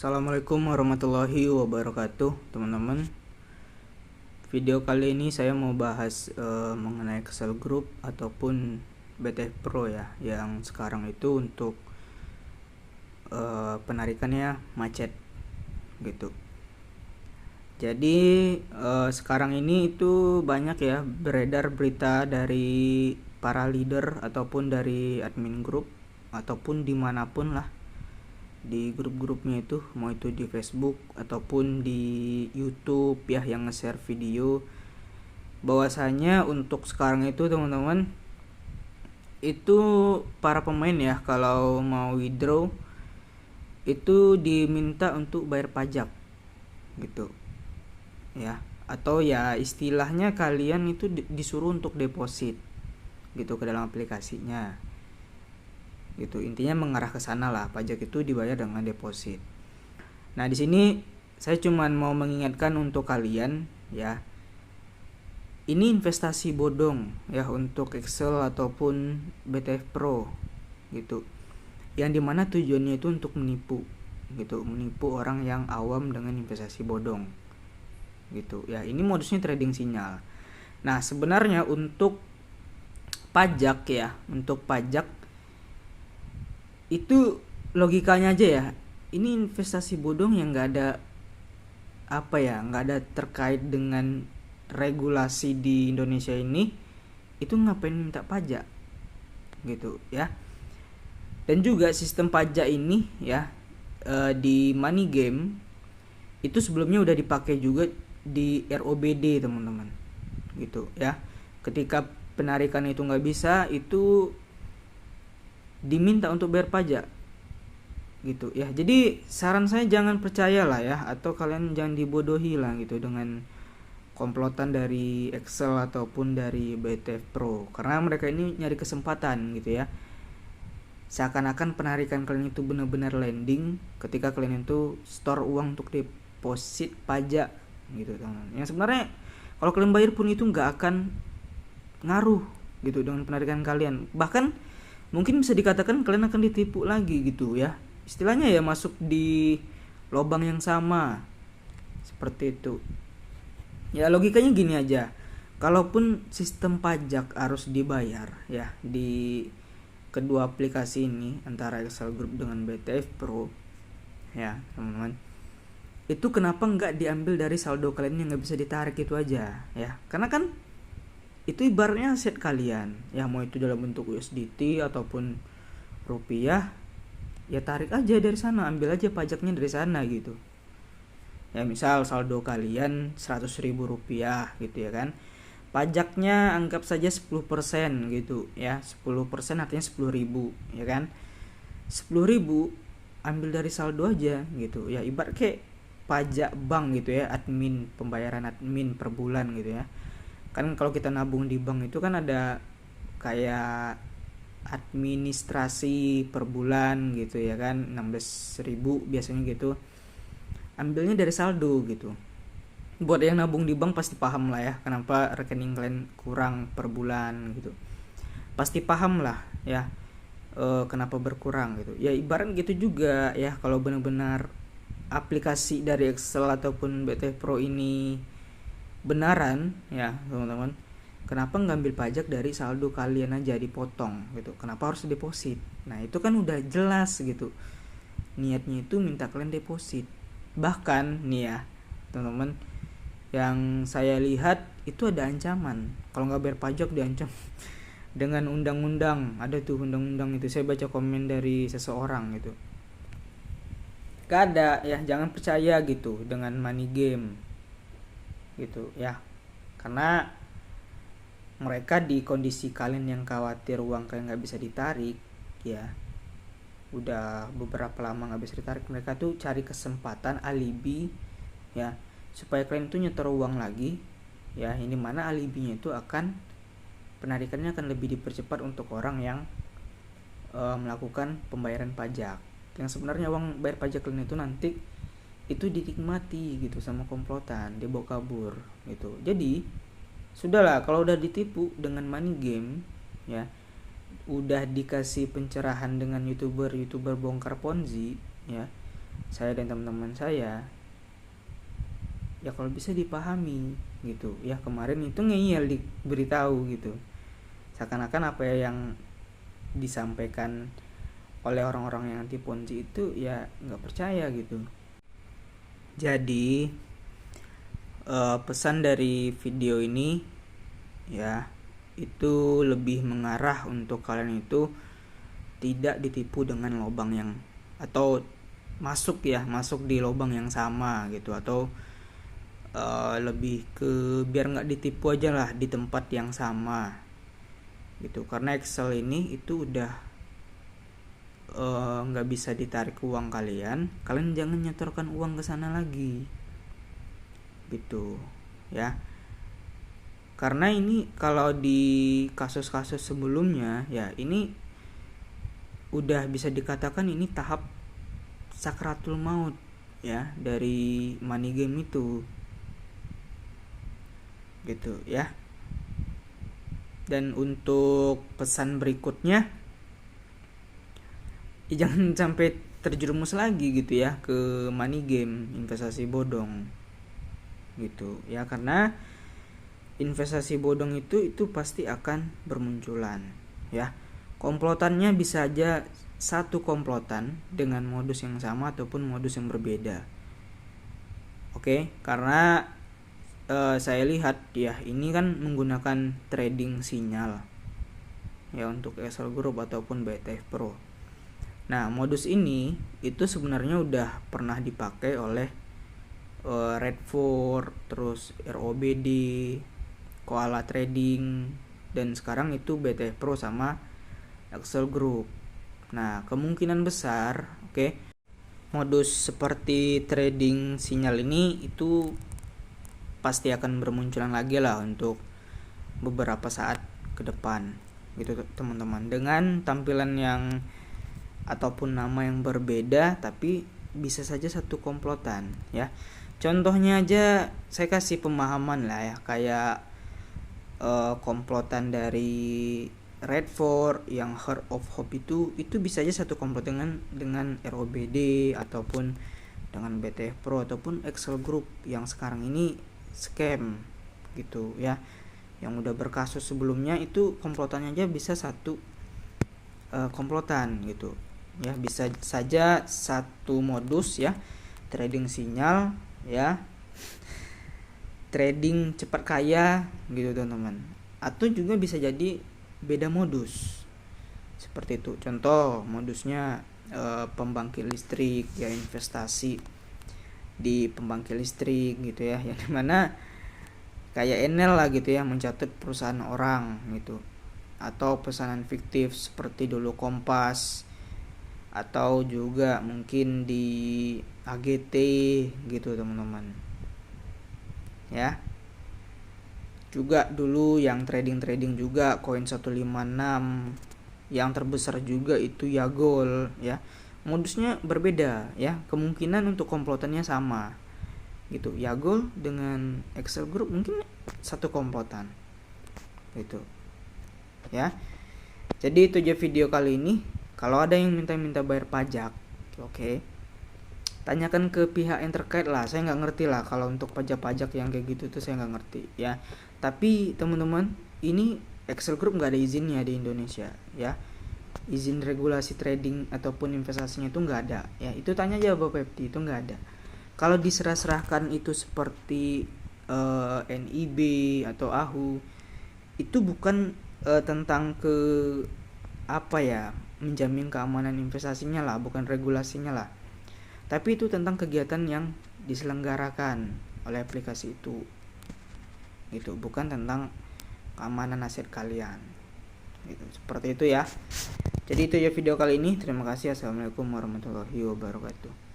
Assalamualaikum warahmatullahi wabarakatuh, teman-teman. Video kali ini saya mau bahas mengenai Excel Group ataupun BTF Pro ya, yang sekarang itu untuk penarikannya macet gitu. Jadi sekarang ini itu banyak ya beredar berita dari para leader ataupun dari admin grup ataupun dimanapun lah, di grup-grupnya itu, mau itu di Facebook ataupun di YouTube ya, yang nge-share video bahwasanya untuk sekarang itu teman-teman, itu para pemain ya kalau mau withdraw itu diminta untuk bayar pajak gitu ya, atau ya istilahnya kalian itu disuruh untuk deposit gitu ke dalam aplikasinya gitu. Intinya mengarah ke sana lah, pajak itu dibayar dengan deposit. Nah, di sini saya cuman mau mengingatkan untuk kalian ya, ini investasi bodong ya untuk Excel ataupun BTF Pro gitu, yang dimana tujuannya itu untuk menipu gitu, menipu orang yang awam dengan investasi bodong gitu ya. Ini modusnya trading sinyal. Nah, sebenarnya untuk pajak ya, untuk pajak itu logikanya aja ya, ini investasi bodong yang nggak ada nggak ada terkait dengan regulasi di Indonesia ini, itu ngapain minta pajak gitu ya. Dan juga sistem pajak ini ya, di money game itu sebelumnya udah dipakai juga di ROBD teman-teman gitu ya. Ketika penarikan itu nggak bisa, itu diminta untuk bayar pajak gitu ya. Jadi saran saya jangan percaya lah ya, atau kalian jangan dibodohi lah gitu dengan komplotan dari Excel ataupun dari BTF Pro, karena mereka ini nyari kesempatan gitu ya. Seakan-akan penarikan kalian itu benar-benar landing ketika kalian itu store uang untuk deposit pajak gitu teman-teman. Yang sebenarnya kalau kalian bayar pun itu nggak akan ngaruh gitu dengan penarikan kalian, bahkan mungkin bisa dikatakan kalian akan ditipu lagi gitu ya, istilahnya ya, masuk di lubang yang sama seperti itu ya. Logikanya gini aja, kalaupun sistem pajak harus dibayar ya di kedua aplikasi ini, antara Excel Group dengan BTF Pro ya teman-teman, itu kenapa nggak diambil dari saldo kalian yang nggak bisa ditarik itu aja ya. Karena kan itu ibaratnya aset kalian ya, mau itu dalam bentuk USDT ataupun rupiah, ya tarik aja dari sana, ambil aja pajaknya dari sana gitu ya. Misal saldo kalian 100.000 rupiah gitu ya kan, pajaknya anggap saja 10% gitu ya. 10% artinya 10.000 ya kan. 10.000 ambil dari saldo aja gitu ya, ibarat kayak pajak bank gitu ya, admin, pembayaran admin per bulan gitu ya kan. Kalau kita nabung di bank itu kan ada kayak administrasi per bulan gitu ya kan, 16.000 biasanya gitu, ambilnya dari saldo gitu. Buat yang nabung di bank pasti paham lah ya kenapa rekening kalian kurang per bulan gitu, pasti paham lah ya kenapa berkurang gitu ya. Ibarat gitu juga ya, kalau benar-benar aplikasi dari Excel ataupun BTF Pro ini benaran ya teman-teman, kenapa ngambil pajak dari saldo kalian aja dipotong gitu, kenapa harus deposit? Nah, itu kan udah jelas gitu, niatnya itu minta kalian deposit. Bahkan nih ya teman-teman, yang saya lihat itu ada ancaman, kalau nggak bayar pajak diancam dengan undang-undang. Ada tuh undang-undang itu, saya baca komen dari seseorang gitu. Gak ada ya, jangan percaya gitu dengan money game gitu ya, karena mereka di kondisi kalian yang khawatir uang kalian nggak bisa ditarik ya, udah beberapa lama nggak bisa ditarik, mereka tuh cari kesempatan alibi ya supaya kalian tuh nyetor uang lagi ya. Ini mana alibinya itu akan penarikannya akan lebih dipercepat untuk orang yang melakukan pembayaran pajak, yang sebenarnya uang bayar pajak kalian itu nanti itu dinikmati gitu sama komplotan, dia bawa kabur gitu. Jadi sudahlah, kalau udah ditipu dengan money game ya, udah dikasih pencerahan dengan youtuber bongkar ponzi ya, saya dan teman-teman saya, ya kalau bisa dipahami gitu ya. Kemarin itu ngeyel diberitahu gitu, seakan-akan apa yang disampaikan oleh orang-orang yang anti Ponzi itu ya nggak percaya gitu. Jadi pesan dari video ini ya itu lebih mengarah untuk kalian itu tidak ditipu dengan lubang yang, atau masuk di lubang yang sama gitu, atau lebih ke biar nggak ditipu aja lah di tempat yang sama gitu. Karena Excel ini itu udah nggak bisa ditarik uang kalian jangan nyetorkan uang ke sana lagi gitu ya. Karena ini kalau di kasus-kasus sebelumnya ya, ini udah bisa dikatakan ini tahap sakratul maut ya dari money game itu gitu ya. Dan untuk pesan berikutnya ya, jangan sampai terjerumus lagi gitu ya ke money game, investasi bodong gitu ya. Karena investasi bodong itu pasti akan bermunculan ya. Komplotannya bisa aja satu komplotan dengan modus yang sama ataupun modus yang berbeda. Oke, karena saya lihat ya ini kan menggunakan trading sinyal ya untuk Excel Group ataupun BTF Pro. Nah, modus ini itu sebenarnya udah pernah dipakai oleh Redford, terus ROBD, Koala Trading, dan sekarang itu BTF Pro sama Excel Group. Nah, kemungkinan besar modus seperti trading sinyal ini itu pasti akan bermunculan lagi lah untuk beberapa saat ke depan gitu teman-teman, dengan tampilan yang ataupun nama yang berbeda tapi bisa saja satu komplotan ya. Contohnya aja saya kasih pemahaman lah ya, kayak komplotan dari Redford yang Heart of Hope itu bisa aja satu komplot dengan ROBD ataupun dengan BTF Pro ataupun Excel Group yang sekarang ini scam gitu ya. Yang udah berkasus sebelumnya itu komplotannya aja bisa satu komplotan gitu ya. Bisa saja satu modus ya, trading sinyal ya, trading cepat kaya gitu teman-teman, atau juga bisa jadi beda modus seperti itu. Contoh modusnya pembangkit listrik ya, investasi di pembangkit listrik gitu ya, yang dimana kayak Enel lah gitu ya, mencatat perusahaan orang gitu, atau pesanan fiktif seperti dulu Kompas, atau juga mungkin di AGT gitu teman-teman ya. Juga dulu yang trading juga koin 156, yang terbesar juga itu Yagol ya. Modusnya berbeda ya, kemungkinan untuk komplotannya sama gitu. Yagol dengan Excel Group mungkin satu komplotan gitu ya. Jadi itu aja video kali ini. Kalau ada yang minta bayar pajak, tanyakan ke pihak yang terkait lah. Saya nggak ngerti lah kalau untuk pajak yang kayak gitu tuh, saya nggak ngerti ya. Tapi teman-teman, ini Excel Group nggak ada izinnya di Indonesia ya. Izin regulasi trading ataupun investasinya itu nggak ada ya. Itu tanya aja Bapak Pepti, itu nggak ada. Kalau diserah-serahkan itu seperti NIB atau AHU, itu bukan tentang menjamin keamanan investasinya lah, bukan regulasinya lah, tapi itu tentang kegiatan yang diselenggarakan oleh aplikasi itu gitu, bukan tentang keamanan aset kalian gitu. Seperti itu ya. Jadi itu ya video kali ini. Terima kasih. Assalamualaikum warahmatullahi wabarakatuh.